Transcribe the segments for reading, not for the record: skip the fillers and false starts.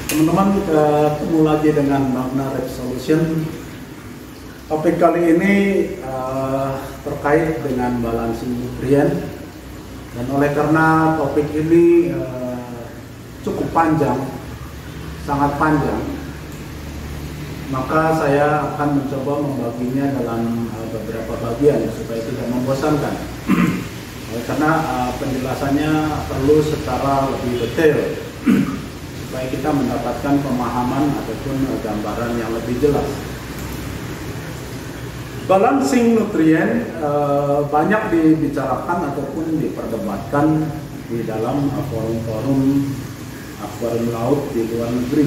Teman-teman, kita ketemu lagi dengan Magna Resolution. Topik kali ini terkait dengan balancing nutrien, dan oleh karena topik ini cukup panjang, sangat panjang, maka saya akan mencoba membaginya dalam beberapa bagian supaya tidak membosankan. Oleh karena penjelasannya perlu secara lebih detail supaya kita mendapatkan pemahaman ataupun gambaran yang lebih jelas. Balancing nutrien banyak dibicarakan ataupun diperdebatkan di dalam forum-forum akuarium laut di luar negeri,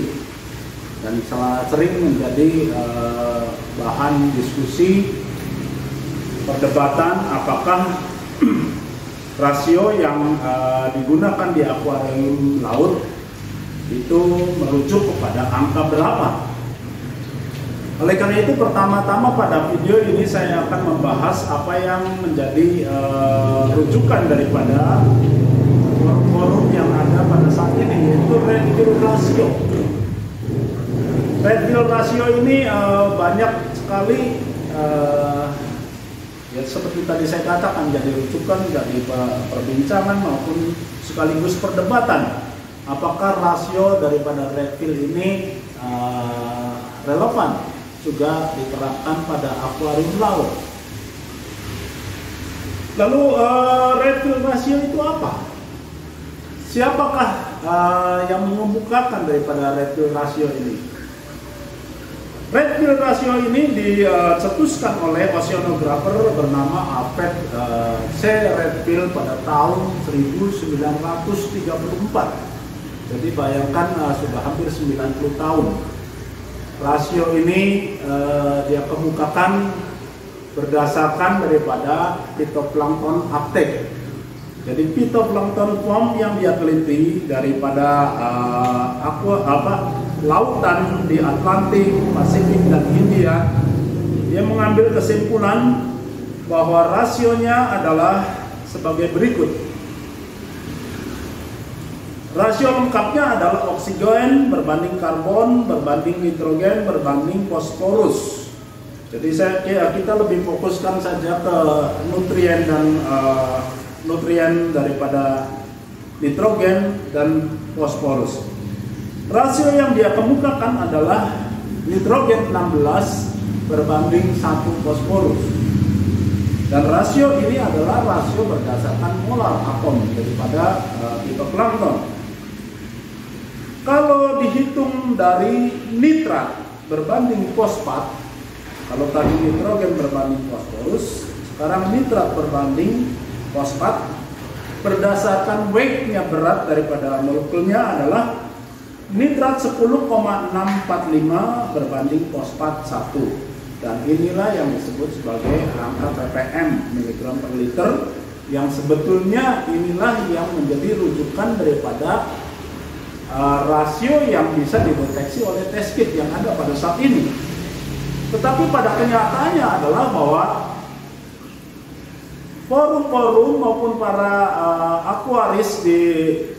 dan sering menjadi bahan diskusi perdebatan apakah rasio yang digunakan di akuarium laut itu merujuk kepada angka berapa. Oleh karena itu, pertama-tama pada video ini saya akan membahas apa yang menjadi rujukan daripada forum yang ada pada saat ini, yaitu Redfield Ratio. Redfield Ratio ini banyak sekali ya seperti tadi saya katakan, jadi rujukan, jadi perbincangan maupun sekaligus perdebatan. Apakah rasio daripada Redfield ini relevan juga diterapkan pada akuarium laut? Lalu Redfield Ratio itu apa? Siapakah yang mengemukakan daripada Redfield Ratio ini? Redfield Ratio ini dicetuskan oleh oceanographer bernama Alfred C. Redfield pada tahun 1934. Jadi bayangkan sudah hampir 90 tahun. Rasio ini dia kemukakan berdasarkan daripada phytoplankton uptake. Jadi phytoplankton form yang dia teliti daripada lautan di Atlantik, Pasifik, dan Hindia, dia mengambil kesimpulan bahwa rasionya adalah sebagai berikut. Rasio lengkapnya adalah oksigen berbanding karbon berbanding nitrogen berbanding fosforus. Jadi kita lebih fokuskan saja ke nutrien dan nutrien daripada nitrogen dan fosforus. Rasio yang dia kemukakan adalah nitrogen 16 berbanding 1 fosforus. Dan rasio ini adalah rasio berdasarkan molar atom daripada phytoplankton. Kalau dihitung dari nitrat berbanding fosfat, kalau tadi nitrogen berbanding fosforus, sekarang nitrat berbanding fosfat, berdasarkan weight-nya, berat daripada molekulnya adalah nitrat 10,645 berbanding fosfat 1. Dan inilah yang disebut sebagai angka ppm, miligram per liter, yang sebetulnya inilah yang menjadi rujukan daripada rasio yang bisa dideteksi oleh test kit yang ada pada saat ini. Tetapi pada kenyataannya adalah bahwa forum-forum maupun para akuaris di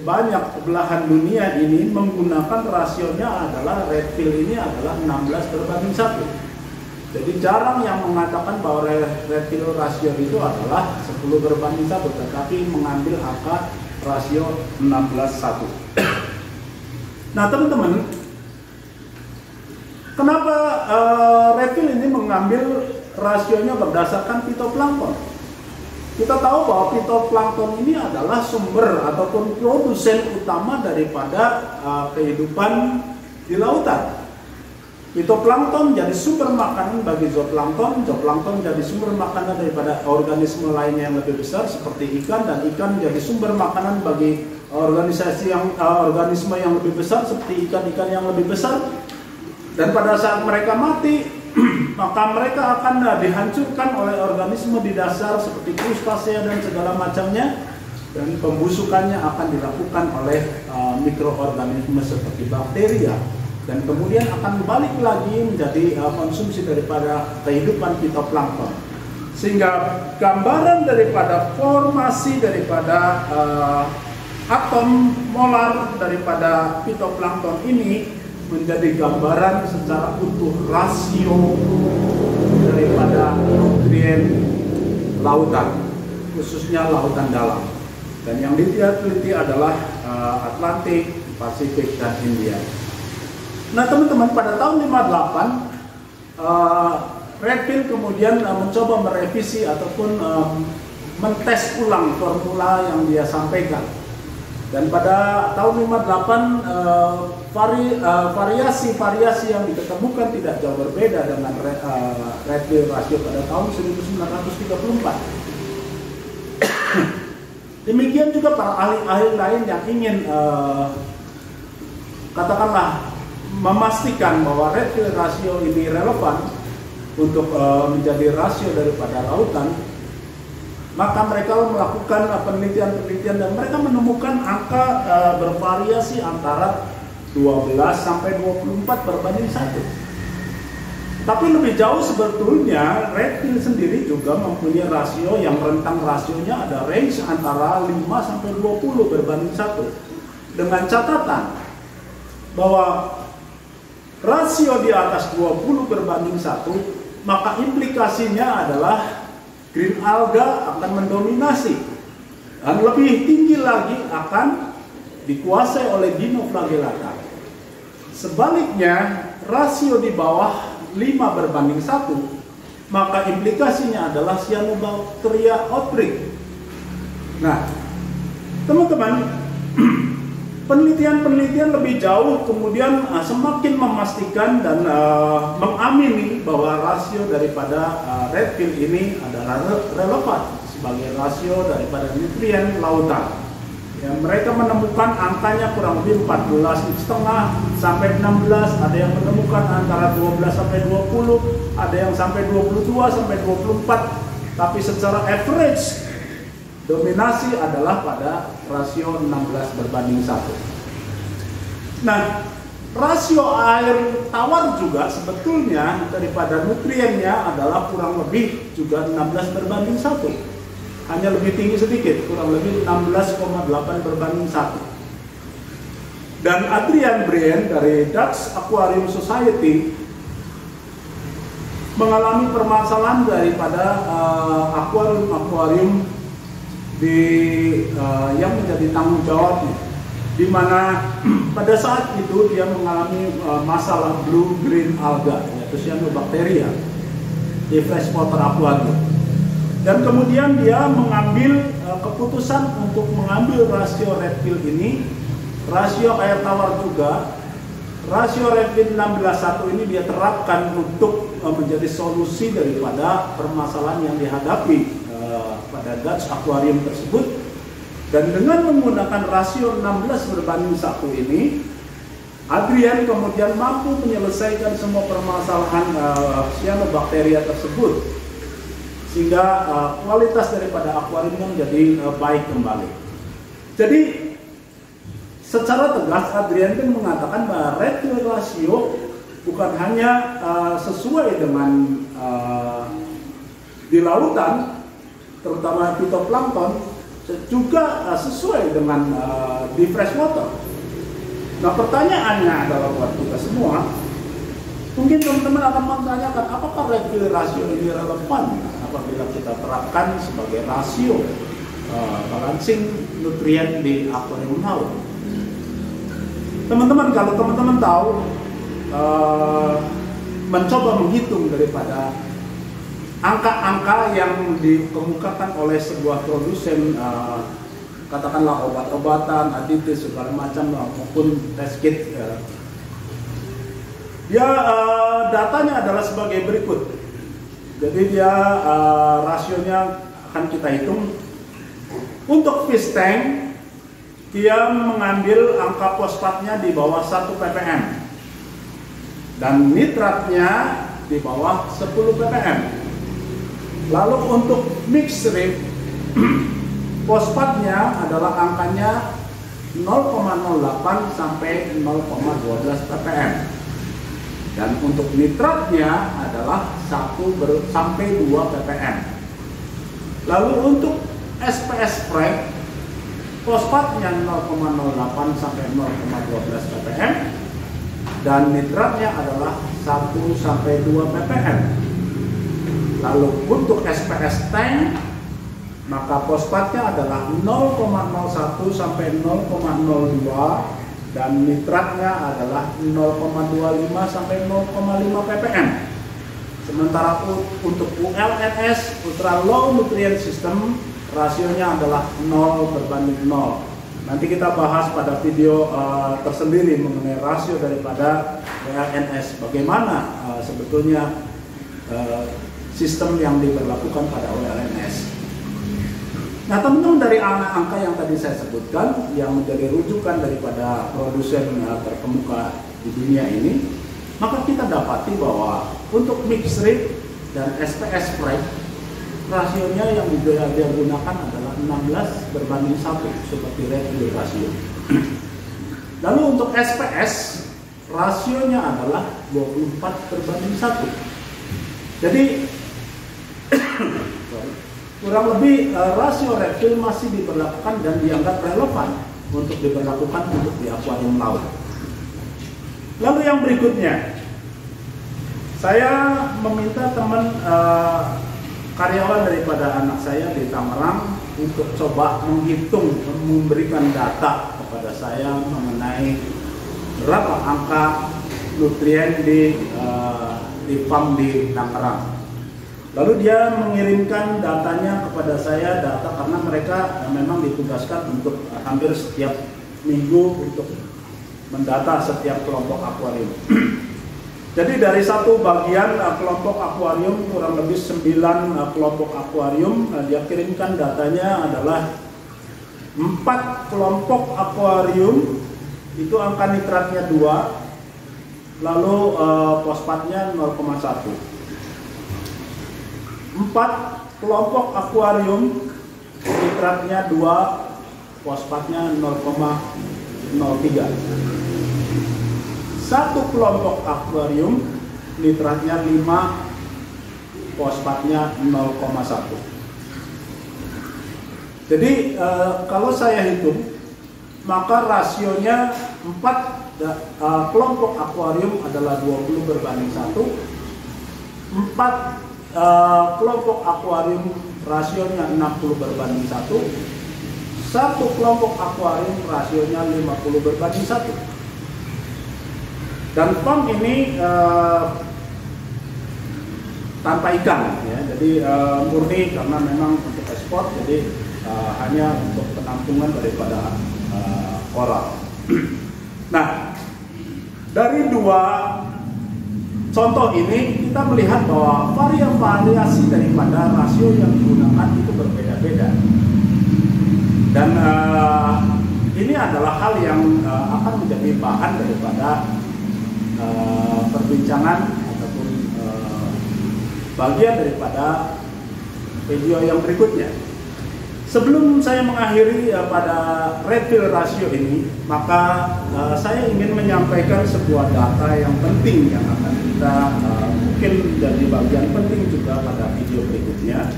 banyak belahan dunia ini menggunakan rasionya adalah Redfield ini adalah 16 berbanding 1. Jadi jarang yang mengatakan bahwa Redfield rasio itu adalah 10 berbanding 1, tetapi mengambil angka rasio 16:1. Nah teman-teman, kenapa Redfield ini mengambil rasionya berdasarkan phytoplankton? Kita tahu bahwa phytoplankton ini adalah sumber ataupun produsen utama daripada kehidupan di lautan. Phytoplankton jadi sumber makanan bagi zooplankton, zooplankton jadi sumber makanan daripada organisme lainnya yang lebih besar seperti ikan, dan ikan jadi sumber makanan bagi organisme yang lebih besar seperti ikan-ikan yang lebih besar. Dan pada saat mereka mati, maka mereka akan dihancurkan oleh organisme di dasar seperti krustasea dan segala macamnya, dan pembusukannya akan dilakukan oleh mikroorganisme seperti bakteria, dan kemudian akan balik lagi menjadi konsumsi daripada kehidupan phytoplankton. Sehingga gambaran daripada formasi daripada atom molar daripada fitoplankton ini menjadi gambaran secara utuh rasio daripada nutrien lautan, khususnya lautan dalam. Dan yang diteliti adalah Atlantik, Pasifik, dan India. Nah teman-teman, pada tahun 58 Redfield kemudian mencoba merevisi ataupun mentes ulang formula yang dia sampaikan. Dan pada tahun 58 variasi-variasi yang diketemukan tidak jauh berbeda dengan Redfield rasio pada tahun 1934. Demikian juga para ahli-ahli lain yang ingin katakanlah memastikan bahwa Redfield rasio ini relevan untuk menjadi rasio daripada lautan, maka mereka melakukan penelitian-penelitian dan mereka menemukan angka bervariasi antara 12 sampai 24 berbanding 1. Tapi lebih jauh sebetulnya Redfield sendiri juga mempunyai rasio yang rentang rasionya ada range antara 5 sampai 20 berbanding 1. Dengan catatan bahwa rasio di atas 20 berbanding 1, maka implikasinya adalah green alga akan mendominasi dan lebih tinggi lagi akan dikuasai oleh dinoflagellata. Sebaliknya, rasio di bawah 5 berbanding 1, maka implikasinya adalah Cyanobacteria outbreak. Nah, teman-teman, penelitian-penelitian lebih jauh kemudian semakin memastikan dan mengamini bahwa rasio daripada Redfield ini adalah relevan sebagai rasio daripada nutrien lautan. Ya, mereka menemukan angkanya kurang lebih 14,5 sampai 16, ada yang menemukan antara 12 sampai 20, ada yang sampai 22 sampai 24, tapi secara average dominasi adalah pada rasio 16 berbanding 1. Nah, rasio air tawar juga sebetulnya daripada nutriennya adalah kurang lebih juga 16 berbanding 1. Hanya lebih tinggi sedikit, kurang lebih 16,8 berbanding 1. Dan Adrian Brien dari Dutch Aquarium Society mengalami permasalahan daripada akuarium yang menjadi tanggung jawabnya, di mana pada saat itu dia mengalami masalah blue green alga, yaitu Cyanobacteria di freshwater aquarium. Dan kemudian dia mengambil keputusan untuk mengambil rasio Redfield ini, rasio air tawar juga, rasio Redfield 16:1 ini dia terapkan untuk menjadi solusi daripada permasalahan yang dihadapi pada Dutch Aquarium tersebut. Dan dengan menggunakan rasio 16 berbanding 1 ini, Adrian kemudian mampu menyelesaikan semua permasalahan Cyanobacteria tersebut, sehingga kualitas daripada akuariumnya menjadi baik kembali. Jadi secara tegas Adrian pun mengatakan bahwa Redfield rasio bukan hanya sesuai dengan di lautan, terutama fitoplankton, juga sesuai dengan di freshwater. Nah, pertanyaannya adalah buat kita semua, mungkin teman-teman akan menanyakan apakah Redfield rasio ini relevan apabila kita terapkan sebagai rasio balancing nutrien di akuarium laut. Teman-teman, kalau teman-teman tahu mencoba menghitung daripada angka-angka yang dikemukakan oleh sebuah produsen, katakanlah obat-obatan, aditif segala macam maupun test kit, datanya adalah sebagai berikut. Jadi dia rasionya akan kita hitung. Untuk fish tank, dia mengambil angka fosfatnya di bawah 1 ppm dan nitratnya di bawah 10 ppm. Lalu untuk mixed reef, fosfatnya adalah angkanya 0,08 sampai 0,12 ppm. Dan untuk nitratnya adalah 1 sampai 2 ppm. Lalu untuk SPS frag fosfatnya 0,08 sampai 0,12 ppm, dan nitratnya adalah 1 sampai 2 ppm. Lalu untuk SPS tank, maka fosfatnya adalah 0,01 sampai 0,02 dan nitratnya adalah 0,25 sampai 0,5 ppm. Sementara untuk ULNS, Ultra Low Nutrient System, rasionya adalah 0:0. Nanti kita bahas pada video tersendiri mengenai rasio daripada ULNS. Bagaimana sebetulnya sistem yang diberlakukan pada ULNS. Nah, teman-teman, dari angka yang tadi saya sebutkan yang menjadi rujukan daripada produsen terkemuka di dunia ini, maka kita dapati bahwa untuk mix rate dan SPS rate, rasionya yang dia gunakan adalah 16:1 seperti rate rasio. Lalu untuk SPS, rasionya adalah 24:1. Jadi kurang lebih rasio refill masih diberlakukan dan dianggap relevan untuk diberlakukan untuk di akuarium laut. Lalu yang berikutnya, saya meminta teman karyawan daripada anak saya di Tangerang untuk coba menghitung, memberikan data kepada saya mengenai berapa angka nutrien di farm di Tangerang. Lalu dia mengirimkan datanya kepada saya, data karena mereka memang ditugaskan untuk hampir setiap minggu untuk mendata setiap kelompok akuarium. Jadi dari satu bagian kelompok akuarium, kurang lebih 9 kelompok akuarium, dia kirimkan datanya adalah 4 kelompok akuarium, itu angka nitratnya 2, lalu fosfatnya 0,1. 4 kelompok akuarium, nitratnya 2, fosfatnya 0,03. 1 kelompok akuarium, nitratnya 5, fosfatnya 0,1. Jadi kalau saya hitung, maka rasionya 4 kelompok akuarium adalah 20:1. 4 kelompok akuarium rasionya 60:1. 1 kelompok akuarium rasionya 50:1. Dan farm ini tanpa ikan, ya. Jadi murni karena memang untuk ekspor, jadi hanya untuk penampungan daripada koral. Nah, dari 2 contoh ini kita melihat bahwa variasi daripada rasio yang digunakan itu berbeda-beda. Dan ini adalah hal yang akan menjadi bahan daripada perbincangan ataupun bagian daripada video yang berikutnya. Sebelum saya mengakhiri pada refill rasio ini, maka saya ingin menyampaikan sebuah data yang penting yang akan kita mungkin menjadi bagian penting juga pada video berikutnya,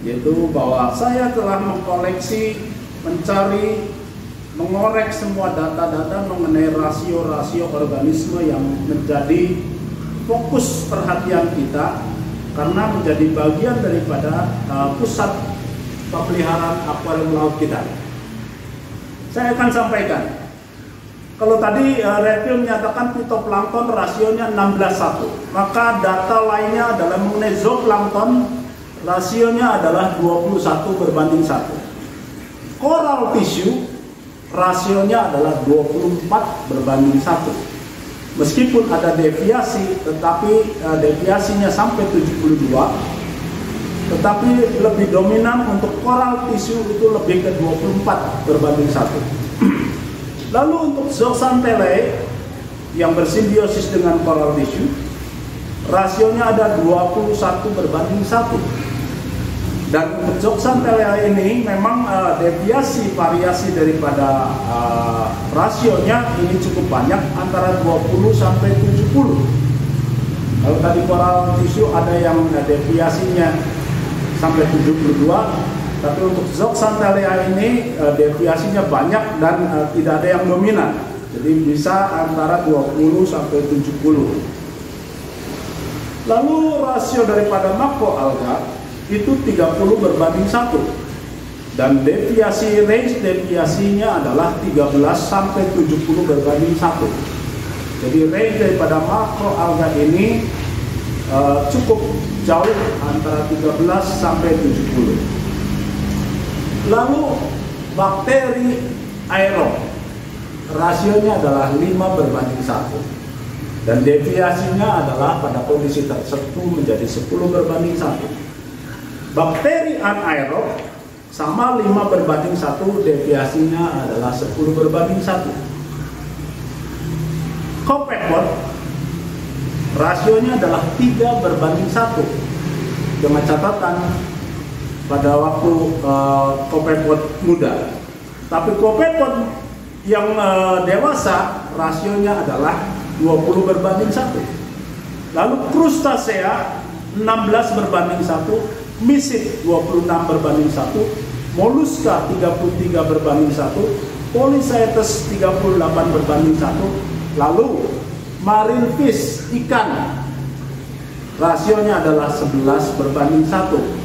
yaitu bahwa saya telah mengkoleksi, mencari, mengorek semua data-data mengenai rasio-rasio organisme yang menjadi fokus perhatian kita karena menjadi bagian daripada pusat pemeliharaan akuarium laut kita. Saya akan sampaikan. Kalau tadi refill menyatakan phytoplankton rasionya 16:1, maka data lainnya adalah mengenai zooplankton, rasionya adalah 21:1. Coral tissue rasionya adalah 24:1. Meskipun ada deviasi, tetapi deviasinya sampai 72, tetapi lebih dominan untuk coral tissue itu lebih ke 24:1. Lalu untuk zooxanthellae yang bersimbiosis dengan coral tissue, rasionya ada 21:1. Dan untuk zooxanthellae ini memang variasi daripada rasionya ini cukup banyak, antara 20 sampai 70. Kalau tadi coral tissue ada yang deviasinya sampai 72, Tapi untuk Zooxanthellae ini deviasinya banyak dan tidak ada yang dominan. Jadi bisa antara 20 sampai 70. Lalu rasio daripada makroalga itu 30 berbanding 1. Dan deviasi range deviasinya adalah 13 sampai 70 berbanding 1. Jadi range daripada makroalga ini cukup jauh antara 13 sampai 70. Lalu bakteri aerob rasionya adalah 5 berbanding 1 dan deviasinya adalah pada kondisi tertentu menjadi 10 berbanding 1. Bakteri anaerob sama 5 berbanding 1, deviasinya adalah 10 berbanding 1. Copepod rasionya adalah 3 berbanding 1 dengan catatan pada waktu copepod muda. Tapi copepod yang dewasa rasionya adalah 20 berbanding 1. Lalu krustasea 16 berbanding 1, misit 26 berbanding 1, moluska 33 berbanding 1, polychaetes 38 berbanding 1, lalu marine fish ikan rasionya adalah 11 berbanding 1.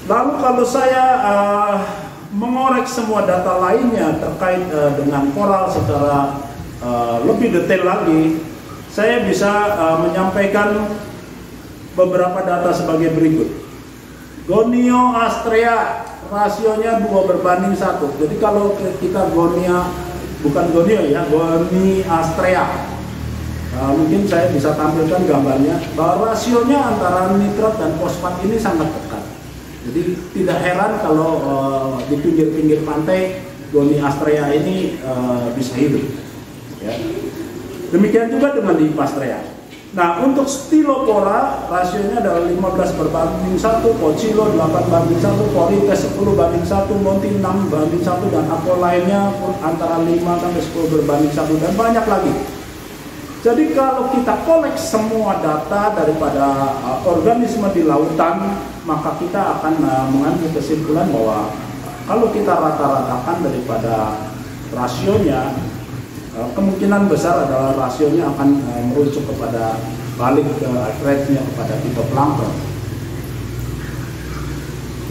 Lalu kalau saya mengorek semua data lainnya terkait dengan koral secara lebih detail lagi, saya bisa menyampaikan beberapa data sebagai berikut. Gonioastrea rasionya 2 berbanding 1. Jadi kalau kita Goniastrea, mungkin saya bisa tampilkan gambarnya bahwa rasionya antara nitrat dan fosfat ini sangat dekat. Jadi tidak heran kalau di pinggir-pinggir pantai Goniastrea ini bisa hidup. Ya. Demikian juga dengan Dipastrea. Nah, untuk Stylopora rasionya adalah 15 berbanding 1, Pochilo 8 banding 1, Polytes 10 banding 1, Monti 6 banding 1, dan aqua lainnya antara 5 sampai 10 berbanding 1, dan banyak lagi. Jadi kalau kita kolek semua data daripada organisme di lautan, maka kita akan mengambil kesimpulan bahwa kalau kita rata-ratakan daripada rasionya, kemungkinan besar adalah rasionya akan merujuk kepada balik ke rate-nya kepada phytoplankton.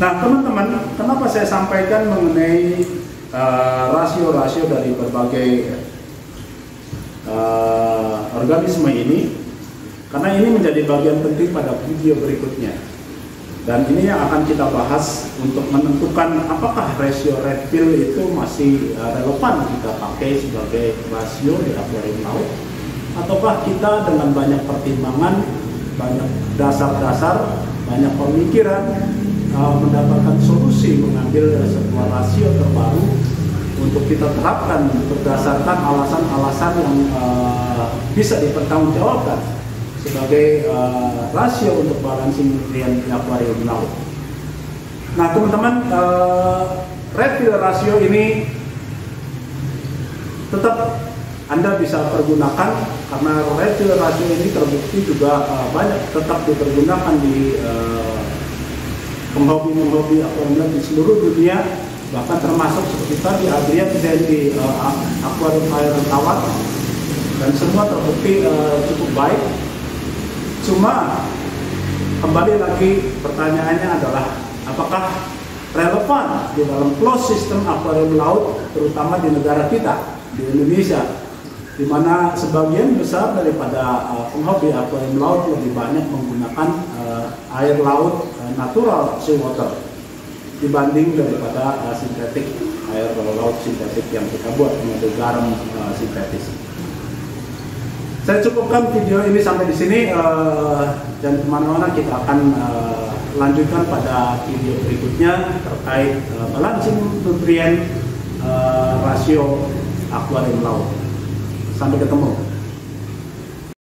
Nah teman-teman, kenapa saya sampaikan mengenai rasio-rasio dari berbagai organisme ini? Karena ini menjadi bagian penting pada video berikutnya. Dan ini yang akan kita bahas untuk menentukan apakah rasio red pill itu masih relevan kita pakai sebagai rasio di akuarium laut, ataukah kita dengan banyak pertimbangan, banyak dasar-dasar, banyak pemikiran mendapatkan solusi mengambil sebuah rasio terbaru untuk kita terapkan berdasarkan alasan-alasan yang bisa dipertanggungjawabkan sebagai rasio untuk balancing nutrien di akuarium laut. Nah teman-teman, red pill rasio ini tetap Anda bisa pergunakan karena red pill rasio ini terbukti juga banyak tetap dipergunakan di penghobi akuarium di seluruh dunia, bahkan termasuk seperti tadi Adrian dan di akuarium air tawar, dan semua terbukti cukup baik. Cuma kembali lagi pertanyaannya adalah apakah relevan di dalam closed system akuarium laut, terutama di negara kita, di Indonesia, di mana sebagian besar daripada penghobi akuarium laut lebih banyak menggunakan air laut natural seawater dibanding daripada sintetik, air laut sintetik yang kita buat dengan garam sintetis. Saya cukupkan video ini sampai di sini, dan kemana-mana kita akan lanjutkan pada video berikutnya terkait balancing nutrien rasio akuarium laut. Sampai ketemu.